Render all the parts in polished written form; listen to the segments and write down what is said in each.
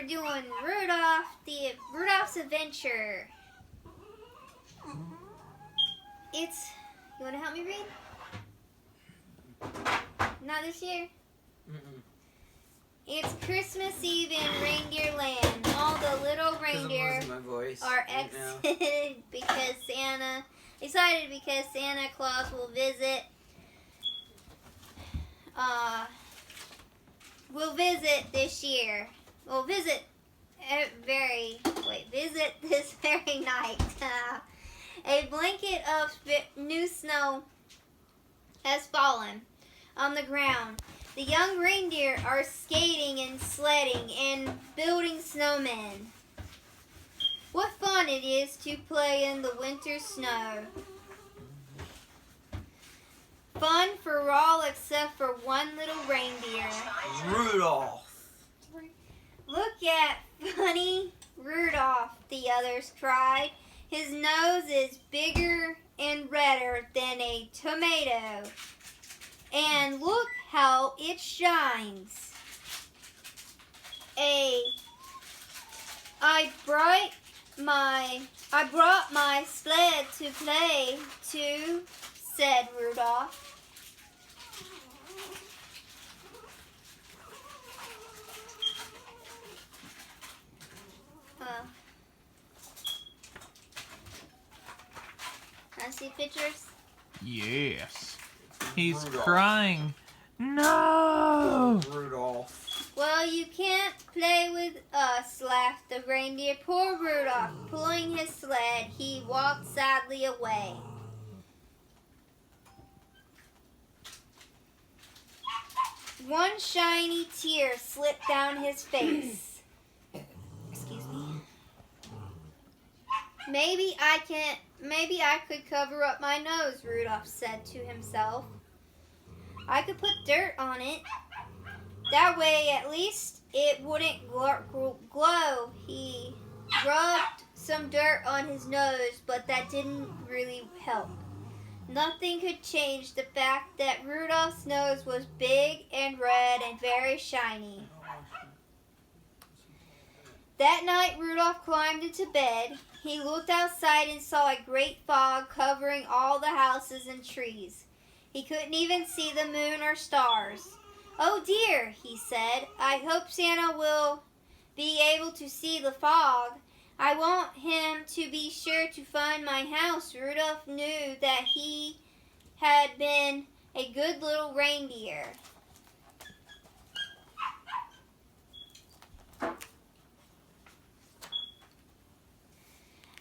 We're doing Rudolph's Adventure. You want to help me read? Not this year? It's Christmas Eve in Reindeer Land. All the little reindeer are excited because Santa Claus will visit this year. Visit this very night. A blanket of new snow has fallen on the ground. The young reindeer are skating and sledding and building snowmen. What fun it is to play in the winter snow. Fun for all except for one little reindeer. Rudolph. Look at funny Rudolph, the others cried. His nose is bigger and redder than a tomato. And look how it shines. I brought my sled to play too, said Rudolph. Can I see pictures? Yes. He's crying. No! Rudolph. Well, you can't play with us, laughed the reindeer. Poor Rudolph. Pulling his sled, he walked sadly away. One shiny tear slipped down his face. Excuse me. Maybe I could cover up my nose, Rudolph said to himself. I could put dirt on it. That way, at least, it wouldn't glow. He rubbed some dirt on his nose, but that didn't really help. Nothing could change the fact that Rudolph's nose was big and red and very shiny. That night, Rudolph climbed into bed. He looked outside and saw a great fog covering all the houses and trees. He couldn't even see the moon or stars. Oh dear, he said. I hope Santa will be able to see the fog. I want him to be sure to find my house. Rudolph knew that he had been a good little reindeer.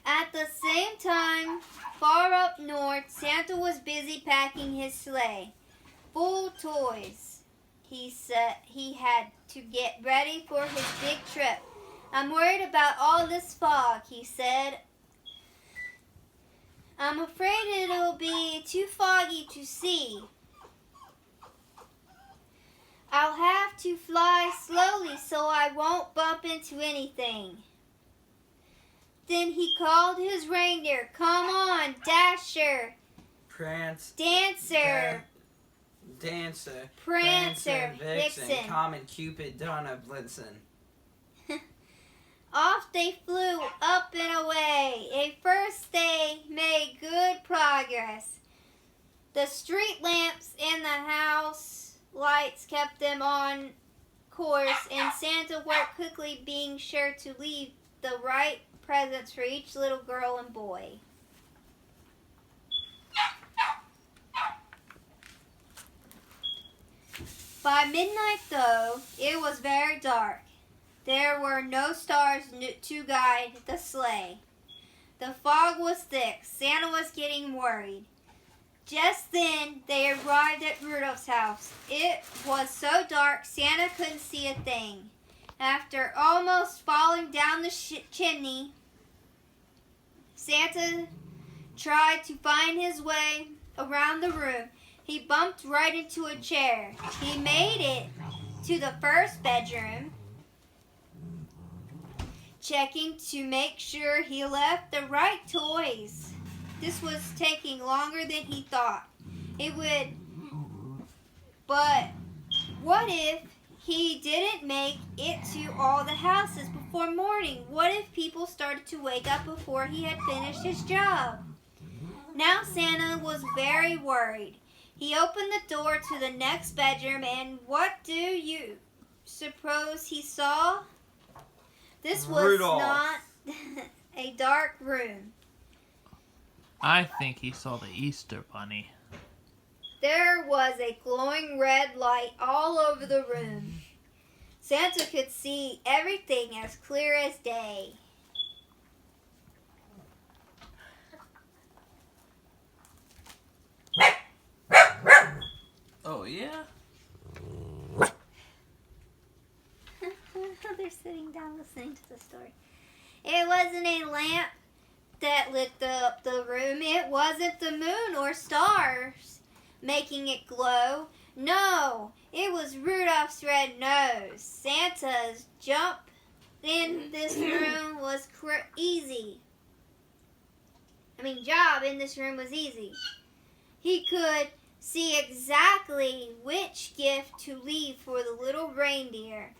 At the same time, far up north, Santa was busy packing his sleigh. Full of toys. He said he had to get ready for his big trip. I'm worried about all this fog, he said. I'm afraid it'll be too foggy to see. I'll have to fly slowly so I won't bump into anything. Then he called his reindeer. Come on, Dasher, Dancer, Prancer, Vixen. Comet, Cupid, Donut, Blitzen. Off they flew, up and away. At first they made good progress. The street lamps and the house lights kept them on course, and Santa worked quickly, being sure to leave the right presents for each little girl and boy. By midnight, though, it was very dark. There were no stars to guide the sleigh. The fog was thick. Santa was getting worried. Just then, they arrived at Rudolph's house. It was so dark, Santa couldn't see a thing. After almost falling down the chimney, Santa tried to find his way around the room. He bumped right into a chair. He made it to the first bedroom, checking to make sure he left the right toys. This was taking longer than he thought it would, but what if he didn't make it to all the houses before morning. What if people started to wake up before he had finished his job? Now Santa was very worried. He opened the door to the next bedroom, and what do you suppose he saw? This was Rudolph. not a dark room. I think he saw the Easter Bunny. There was a glowing red light all over the room. Santa could see everything as clear as day. Oh, yeah? They're sitting down listening to the story. It wasn't a lamp that lit up the room. It wasn't the moon or stars making it glow. No, it was Rudolph's red nose. Santa's jump in this room was job in this room was easy. He could see exactly which gift to leave for the little reindeer.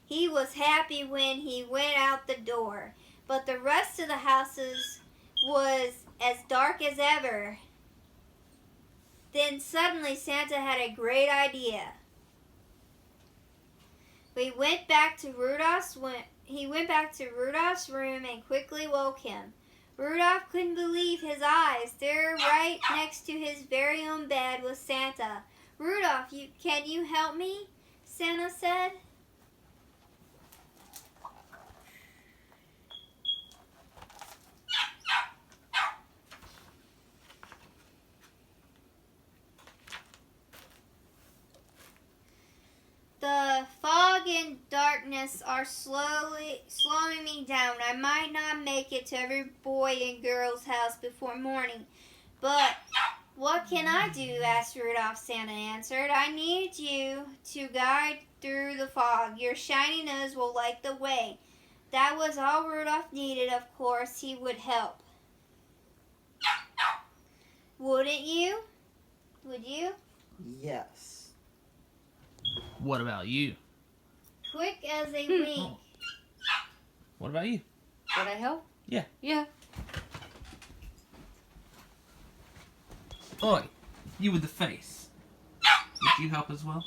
He was happy when he went out the door, but the rest of the houses was as dark as ever. Then suddenly Santa had a great idea. He went back to Rudolph's room and quickly woke him. Rudolph couldn't believe his eyes. There, right next to his very own bed, was Santa. "Rudolph, can you help me?" Santa said. "The fog and darkness are slowing me down. I might not make it to every boy and girl's house before morning. But what can I do?" asked Rudolph. Santa answered. "I need you to guide through the fog. Your shiny nose will light the way." That was all Rudolph needed. Of course, he would help. Wouldn't you? Would you? Yes. What about you? Quick as a wink. What about you? Would I help? Yeah. Yeah. Oi, you with the face. Would you help as well?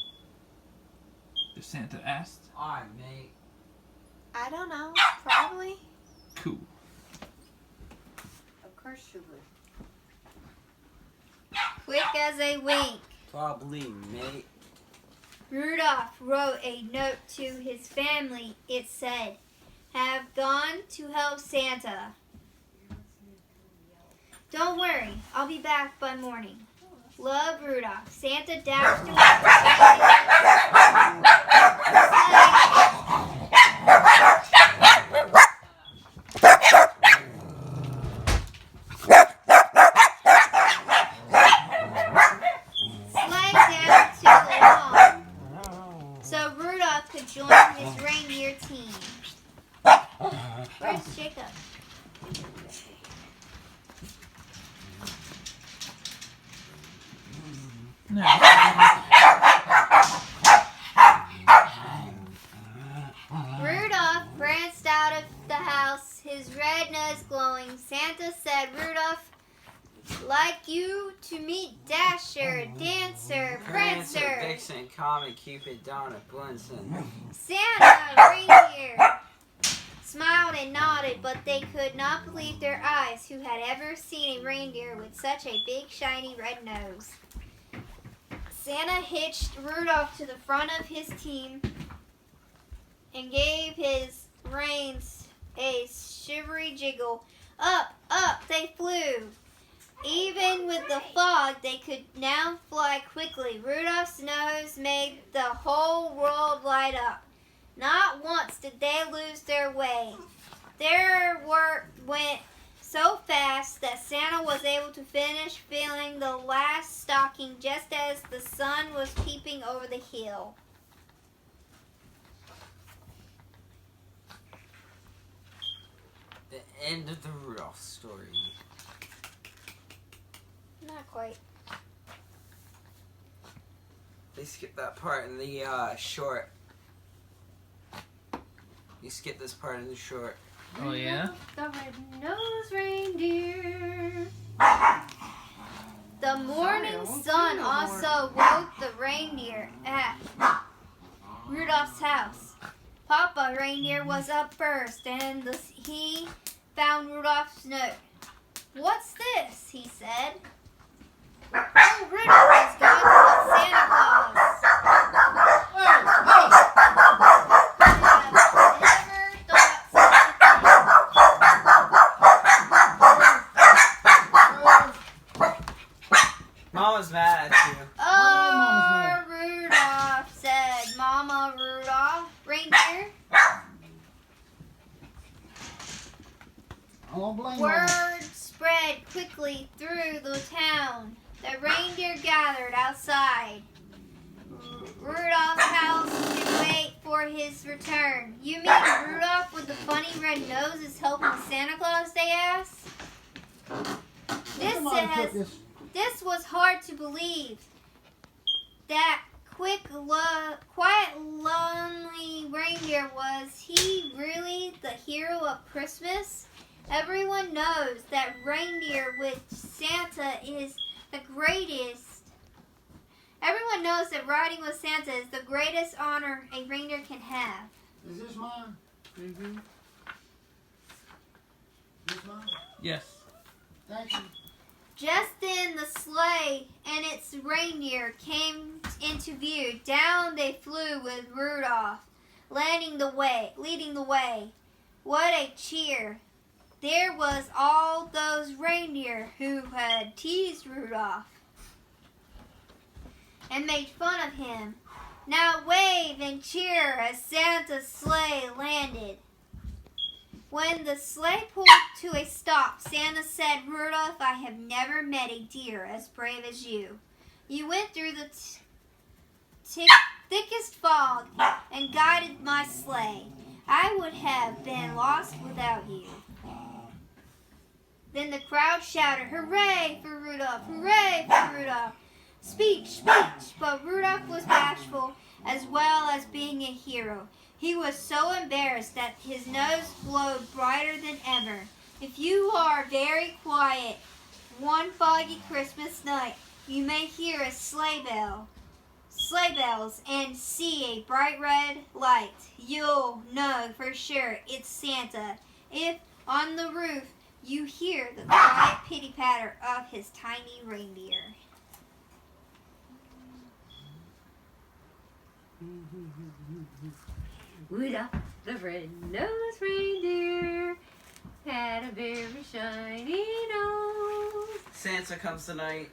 If Santa asked. Alright, mate. I don't know. Probably. Cool. Of course you would. Quick as a wink. Probably, mate. Rudolph wrote a note to his family. It said, "Have gone to help Santa. Don't worry, I'll be back by morning. Love, Rudolph." Santa dashed so Rudolph could join his reindeer team. Where's Jacob? No. Rudolph pranced out of the house, his red nose glowing. Santa said, "Rudolph, like you to meet Dasher, Dancer, Prancer, Vixen, Comet, Cupid, Donner, Blitzen." Santa reindeer smiled and nodded, but they could not believe their eyes, who had ever seen a reindeer with such a big shiny red nose. Santa hitched Rudolph to the front of his team and gave his reins a shivery jiggle. Up, up they flew. Even with the fog, they could now fly quickly. Rudolph's nose made the whole world light up. Not once did they lose their way. Their work went so fast that Santa was able to finish filling the last stocking just as the sun was peeping over the hill. The end of the Rudolph story. Not quite. They skipped that part in the short You skip this part in the short. Oh, yeah? The red-nosed reindeer. The morning sun also woke the reindeer at Rudolph's house. Papa Reindeer was up first, and he found Rudolph's note. "What's this?" he said. "Oh, Rudolph has gone to get Santa Claus." Mama's mad at you. "Oh, Rudolph," said Mama Reindeer. I won't blame Word spread quickly through the town. The reindeer gathered outside Rudolph's house to wait for his return. "You mean Rudolph with the funny red nose is helping Santa Claus?" they asked. This was hard to believe. That quiet, lonely reindeer, was he really the hero of Christmas? Everyone knows that reindeer with Santa is the greatest. Everyone knows that riding with Santa is the greatest honor a reindeer can have. Is this mine? Mm-hmm. This mine? Yes. Thank you. Just then the sleigh and its reindeer came into view. Down they flew with Rudolph leading the way. What a cheer! There was all those reindeer who had teased Rudolph and made fun of him. Now wave and cheer as Santa's sleigh landed. When the sleigh pulled to a stop, Santa said, "Rudolph, I have never met a deer as brave as you. You went through the thickest fog and guided my sleigh. I would have been lost without you." Then the crowd shouted, "Hooray for Rudolph! Hooray for Rudolph!" Speech, speech! But Rudolph was bashful as well as being a hero. He was so embarrassed that his nose glowed brighter than ever. If you are very quiet one foggy Christmas night, you may hear a sleigh bells, and see a bright red light. You'll know for sure it's Santa if on the roof you hear the quiet pitty-patter of his tiny reindeer. Rudolph the red-nosed reindeer had a very shiny nose. Santa comes tonight.